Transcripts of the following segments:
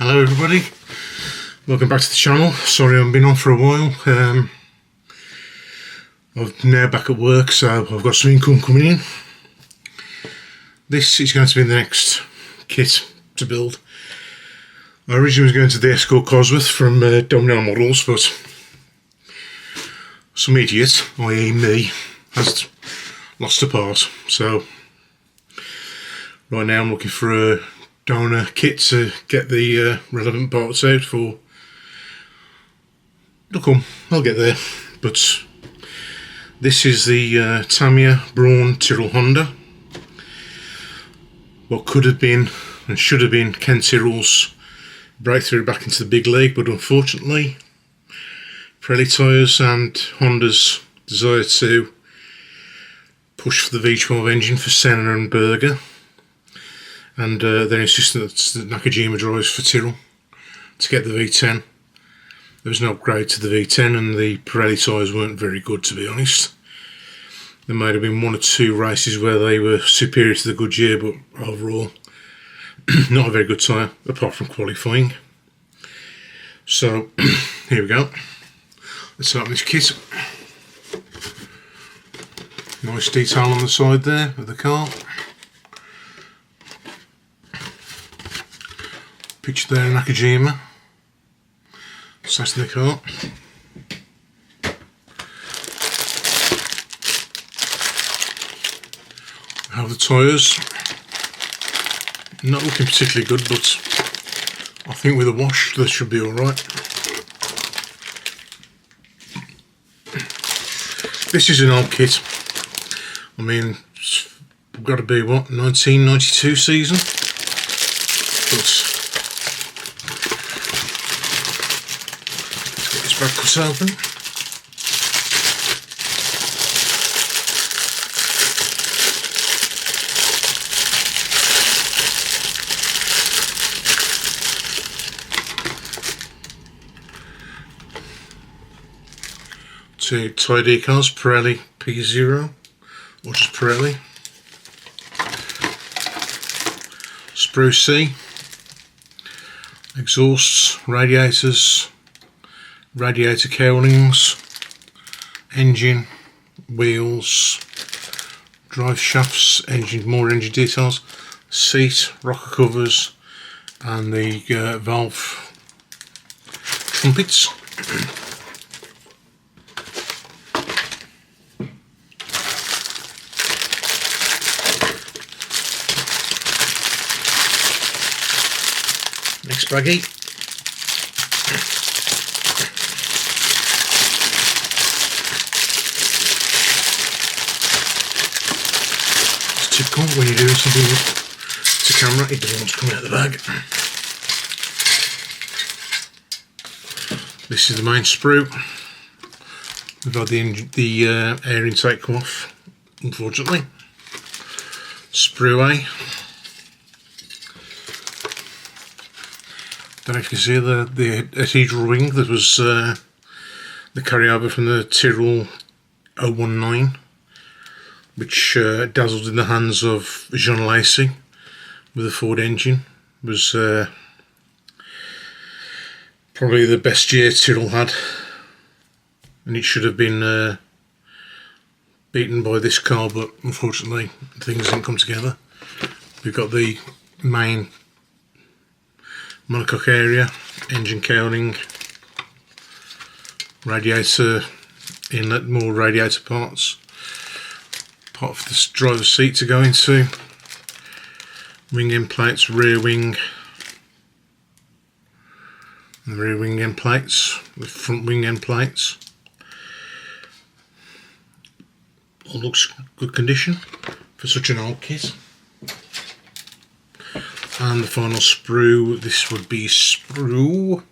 Hello everybody, welcome back to the channel. Sorry I've been on for a while. I'm now back at work, so I've got some income coming in. This is going to be the next kit to build. I originally was going to the Escort cosworth from Domino models, but some idiot, i.e. me, has lost a part. So right now I'm looking for a donor kit to get the relevant parts out for. I'll get there. But this is the Tamiya Tyrrell Honda. What could have been and should have been Ken Tyrrell's breakthrough back into the big league, but unfortunately Pirelli tyres and Honda's desire to push for the V12 engine for Senna and Berger, and they're insisting that Nakajima drives for Tyrrell to get the V10. There was no upgrade to the V10, and the Pirelli tyres weren't very good, to be honest. There might have been one or two races where they were superior to the Goodyear, but overall not a very good tyre, apart from qualifying. So here we go. Let's open this kit. Nice detail on the side there of the car. Picture there, Nakajima sat in the car. We have the tyres. Not looking particularly good, but I think with a wash they should be alright. This is an old kit. I mean, it's got to be what, 1992 season? But back cut open. Two tyre decals, Pirelli P0, or just Pirelli. Sprue C, exhausts, radiators, radiator cowlings, engine, wheels, drive shafts, more engine details, seat, rocker covers, and the valve trumpets. Next baggie. When you're doing something to camera, it doesn't want to come out of the bag. This is the main sprue. We've had the air intake come off, unfortunately. Sprue A. Don't know if you can see the adhedral ring that was the carryover from the Tyrrell 019. Which dazzled in the hands of Jean Lacey with a Ford engine. Was probably the best year Tyrrell had, and it should have been beaten by this car, but unfortunately things didn't come together. We've got the main monocoque area, engine cowling, radiator inlet, more radiator parts. Part for the driver's seat to go into, wing end plates, rear wing, And the rear wing end plates, the front wing end plates. All looks good condition for such an old kit. And the final sprue, this would be sprue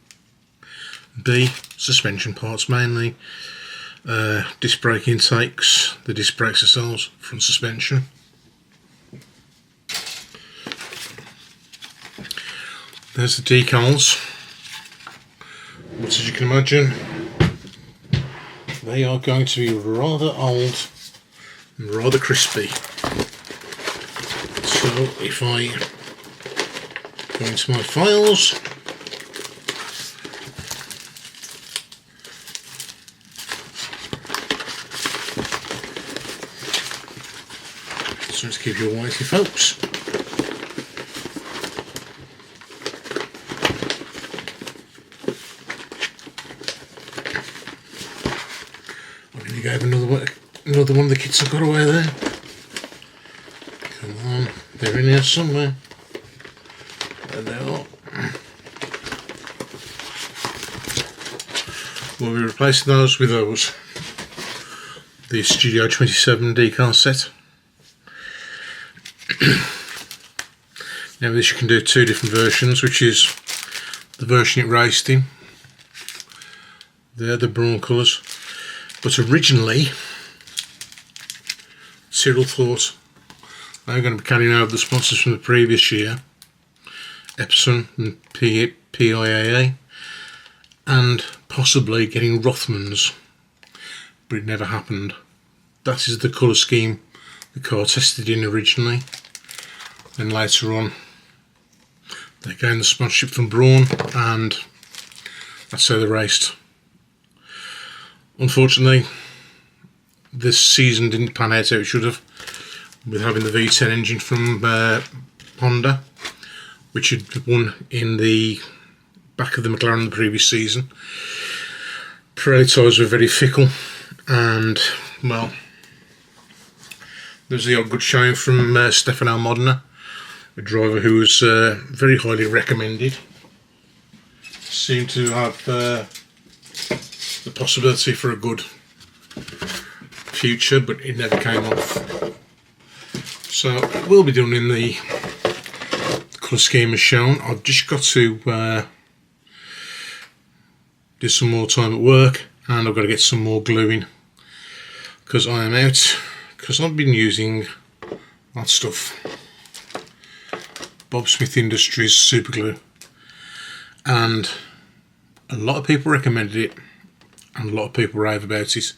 B, suspension parts mainly, disc brake intakes, the disc brakes themselves, front suspension. There's the decals, but as you can imagine, they are going to be rather old and rather crispy. So if I go into my files, so let's keep you away, folks. I nearly gave another one of the kits I've got away there. Come on, they're in here somewhere. There they are. We'll be replacing those with those. The Studio 27 decal set. Now this you can do two different versions, which is the version it raced in. They're the brawn colours. But originally, Tyrrell thought they were going to be carrying over the sponsors from the previous year, Epson and PIAA, and possibly getting Rothmans, but it never happened. That is the colour scheme the car tested in originally. Then later on they gained the sponsorship from Braun, and that's how they raced. Unfortunately, this season didn't pan out how it should have, with having the V10 engine from Honda, which had won in the back of the McLaren the previous season. Pirelli tyres were very fickle, and well, there's the odd good showing from Stefano Modena, a driver who was very highly recommended. Seemed to have the possibility for a good future, but it never came off. So it will be done in the colour scheme as shown. I've just got to do some more time at work, and I've got to get some more gluing because I am out, because I've been using that stuff, Bob Smith Industries super glue, and a lot of people recommended it and a lot of people rave about it,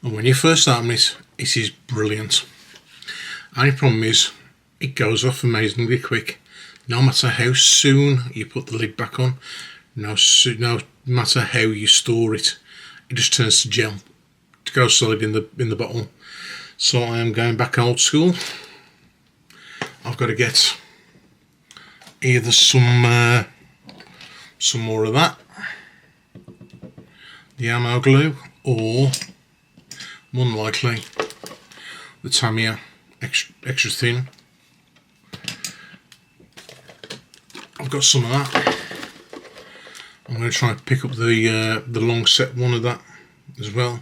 and when you first open it, it is brilliant. Only problem is it goes off amazingly quick, no matter how soon you put the lid back on, no matter how you store it, it just turns to gel, to go solid in the bottle. So I am going back old school. I've got to get either some more of that, the ammo glue, or more than likely the Tamiya extra thin. I've got some of that. I'm going to try and pick up the long set one of that as well.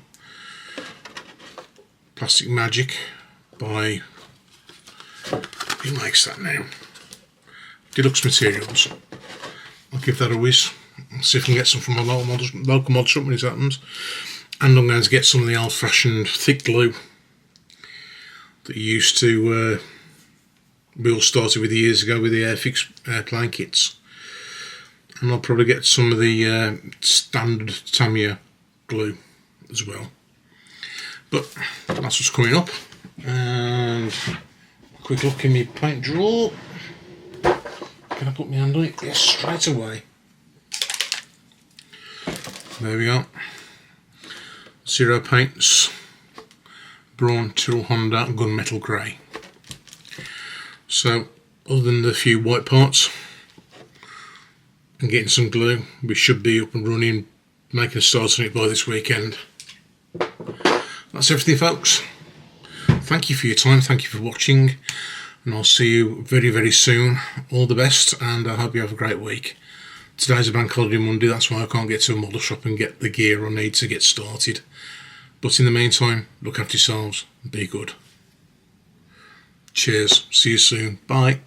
Plastic Magic by, who makes that now? Deluxe Materials. I'll give that a whiz and see if I can get some from my local mod shop when it happens. And I'm going to get some of the old-fashioned thick glue that you used to we all started with years ago with the Airfix airplane kits. And I'll probably get some of the standard Tamiya glue as well. But that's what's coming up. And a quick look in my paint drawer. Can I put my hand on it? Yes, straight away. There we go. Zero Paints, Braun Tyrrell Honda Gunmetal Grey. So, other than the few white parts and getting some glue, we should be up and running, making a start on it by this weekend. That's everything, folks. Thank you for your time, thank you for watching, and I'll see you very, very soon. All the best, and I hope you have a great week. Today's a bank holiday Monday, that's why I can't get to a model shop and get the gear I need to get started. But in the meantime, look after yourselves and be good. Cheers, see you soon, bye.